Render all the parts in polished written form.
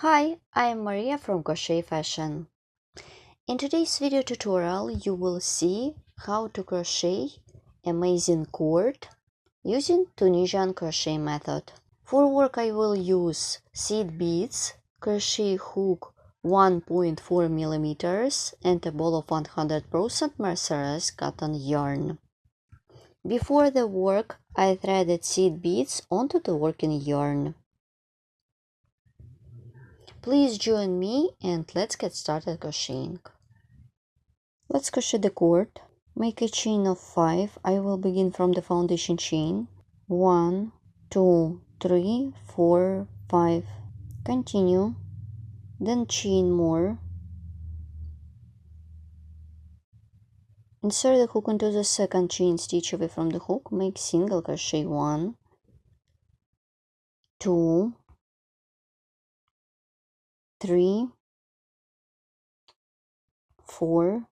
Hi, I am Maria from Crochet Fashion. In today's video tutorial, you will see how to crochet amazing cord using Tunisian crochet method. For work, I will use seed beads, crochet hook 1.4 millimeters, and a ball of 100% mercerized cotton yarn. Before the work, I threaded seed beads onto the working yarn. Please join me and let's get started crocheting. Let's crochet the cord. Make a chain of 5. I will begin from the foundation chain. 1, 2, 3, 4, 5. Continue. Then chain more. Insert the hook into the second chain stitch away from the hook. Make single crochet 1, 2, 3, 4,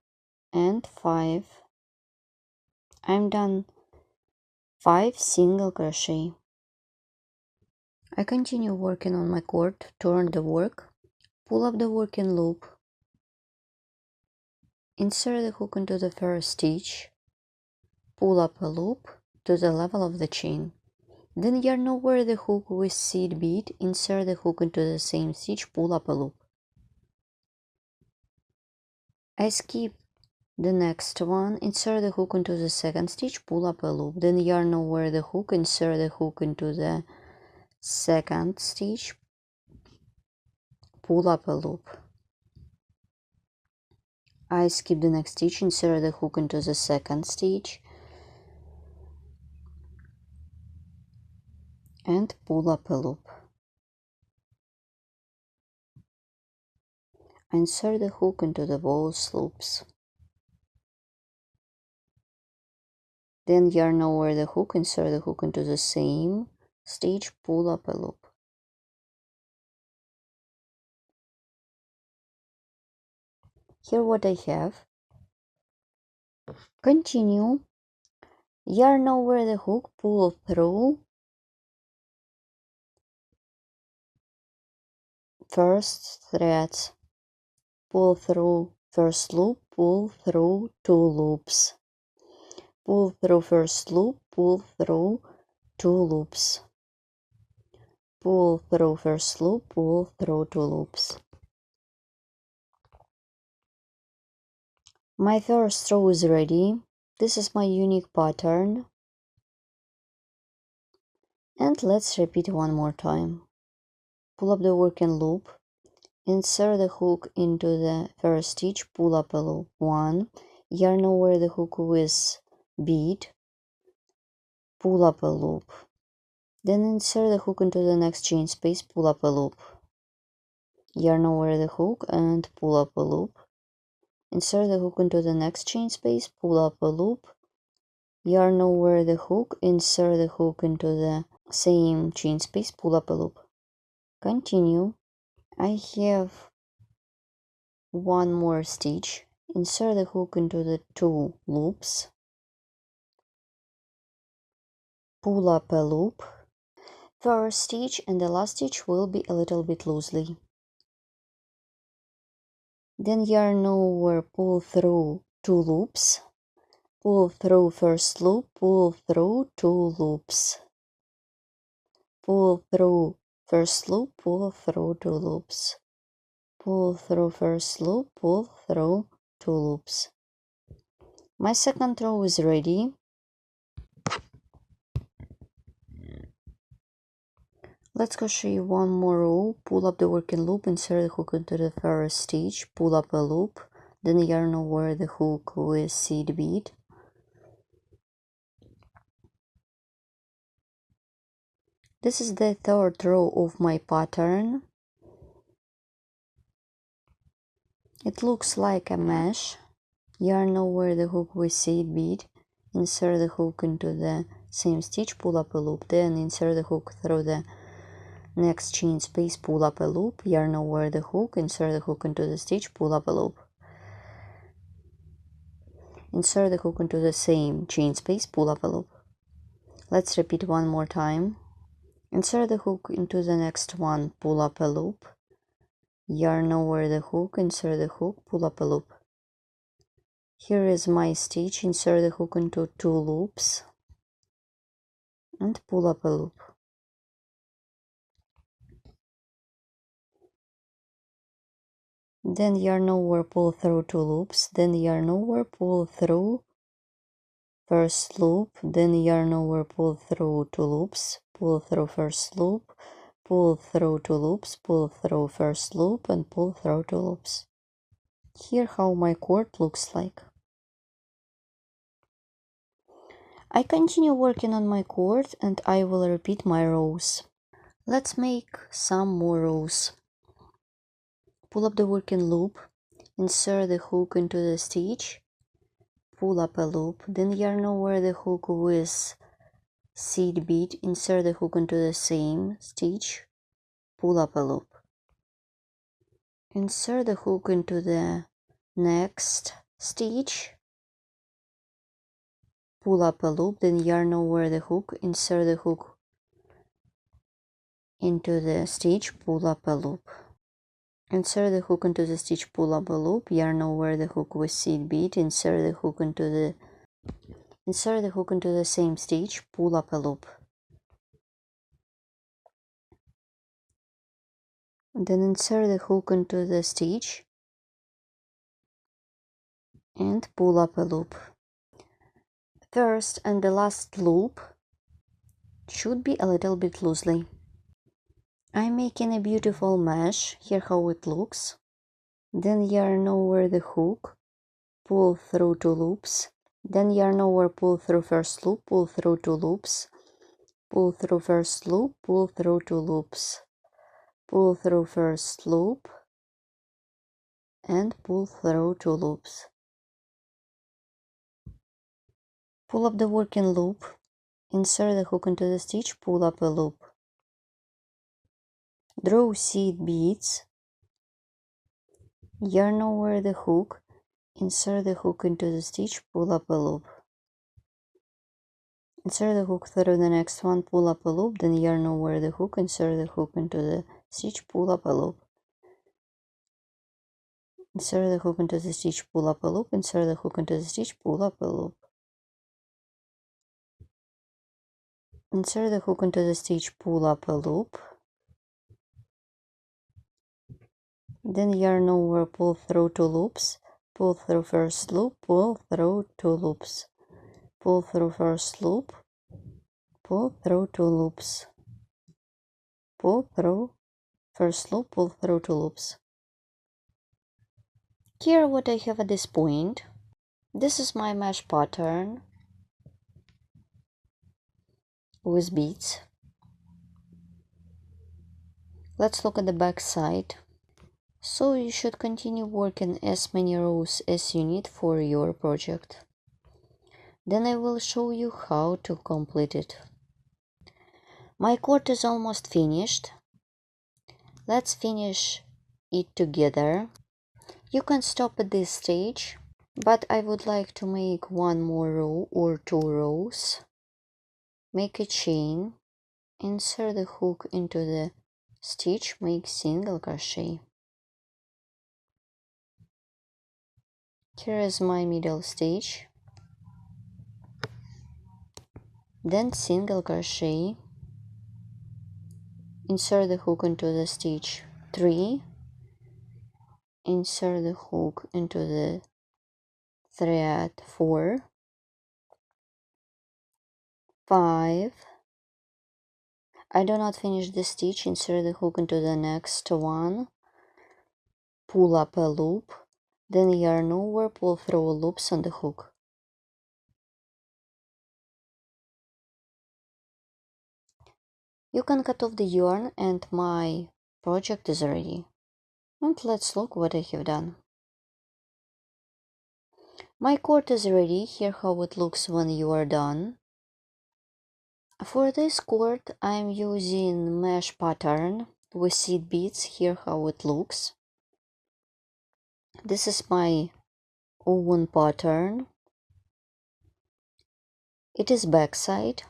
and 5. I'm done 5 single crochet. I continue working on my cord, turn the work, pull up the working loop, insert the hook into the first stitch, pull up a loop to the level of the chain. Then yarn over the hook with seed bead, insert the hook into the same stitch, pull up a loop. I skip the next one, insert the hook into the second stitch, pull up a loop. Then yarn over the hook, insert the hook into the second stitch, pull up a loop. I skip the next stitch, insert the hook into the second stitch, and pull up a loop. Insert the hook into the both loops. Then yarn over the hook, insert the hook into the same stitch, pull up a loop. Here what I have. Continue. Yarn over the hook, pull through first threads. Pull through first loop, pull through 2 loops. Pull through first loop, pull through 2 loops. Pull through first loop, pull through 2 loops. My first row is ready. This is my unique pattern. And let's repeat one more time. Pull up the working loop. Insert the hook into the first stitch, pull up a loop 1, yarn over the hook with bead, pull up a loop. Then insert the hook into the next chain space, pull up a loop. Yarn over the hook and pull up a loop. Insert the hook into the next chain space, pull up a loop. Yarn over the hook, insert the hook into the same chain space, pull up a loop. Continue. I have one more stitch. Insert the hook into the 2 loops. Pull up a loop. First stitch and the last stitch will be a little bit loosely. Then yarn over, pull through 2 loops. Pull through first loop, pull through 2 loops. Pull through first loop, pull through 2 loops. Pull through first loop, pull through 2 loops. My second row is ready. Let's crochet one more row, pull up the working loop, insert the hook into the first stitch, pull up a loop, then yarn over the hook with seed bead. This is the third row of my pattern. It looks like a mesh. Yarn over the hook with seed bead, insert the hook into the same stitch, pull up a loop, then insert the hook through the next chain space, pull up a loop, yarn over the hook, insert the hook into the stitch, pull up a loop. Insert the hook into the same chain space, pull up a loop. Let's repeat one more time. Insert the hook into the next one, pull up a loop. yarn over the hook, insert the hook, pull up a loop. Here is my stitch, insert the hook into 2 loops and pull up a loop. Then yarn over, pull through 2 loops, then yarn over, pull through first loop, then yarn over, pull through 2 loops, pull through first loop, pull through 2 loops, pull through first loop, and pull through 2 loops. Here how my cord looks like. I continue working on my cord and I will repeat my rows. Let's make some more rows. Pull up the working loop, insert the hook into the stitch, pull up a loop, then yarn over the hook with seed bead, insert the hook into the same stitch, pull up a loop. Insert the hook into the next stitch, pull up a loop, then yarn over the hook, insert the hook into the stitch, pull up a loop. Insert the hook into the stitch, pull up a loop, yarn over the hook with seed bead, insert the hook into the same stitch, pull up a loop. Then insert the hook into the stitch and pull up a loop. First and the last loop should be a little bit loosely. I'm making a beautiful mesh, here how it looks. Then yarn over the hook, pull through 2 loops, then yarn over, pull through first loop, pull through 2 loops, pull through first loop, pull through 2 loops, pull through first loop, and pull through 2 loops. Pull up the working loop, insert the hook into the stitch, pull up a loop. Draw seed beads, yarn over the hook, insert the hook into the stitch, pull up a loop. Insert the hook through the next one, pull up a loop, then yarn over the hook, insert the hook into the stitch, pull up a loop. Insert the hook into the stitch, pull up a loop, insert the hook into the stitch, pull up a loop. Insert the hook into the stitch, pull up a loop. Then yarn over, pull through 2 loops, pull through first loop, pull through 2 loops, pull through first loop, pull through 2 loops, pull through first loop, pull through 2 loops. Here what I have at this point, this is my mesh pattern with beads. Let's look at the back side. So you should continue working as many rows as you need for your project. Then I will show you how to complete it. My cord is almost finished. Let's finish it together. You can stop at this stage, but I would like to make one more row or 2 rows. Make a chain, insert the hook into the stitch, make single crochet. Here is my middle stitch. Then single crochet, insert the hook into the stitch 3, insert the hook into the thread 4, 5. I do not finish the stitch, insert the hook into the next one, pull up a loop, then yarn over, pull through loops on the hook. You can cut off the yarn and my project is ready. And let's look what I have done. My cord is ready, here how it looks when you are done. For this cord I'm using mesh pattern with seed beads, here how it looks. This is my own pattern. It is backside.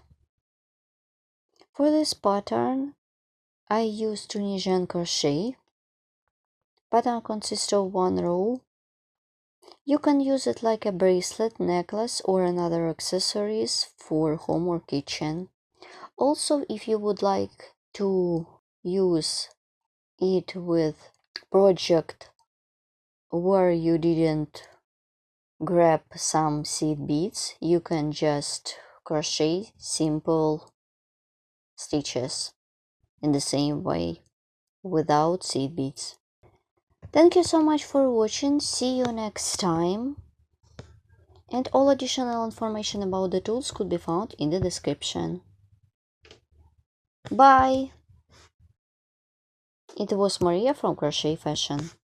For this pattern I use Tunisian crochet. pattern consists of one row. You can use it like a bracelet, necklace, or another accessories for home or kitchen. Also, if you would like to use it with project where you didn't grab some seed beads, you can just crochet simple stitches in the same way without seed beads. Thank you so much for watching. See you next time. And all additional information about the tools could be found in the description. Bye! It was Maria from Crochet Fashion.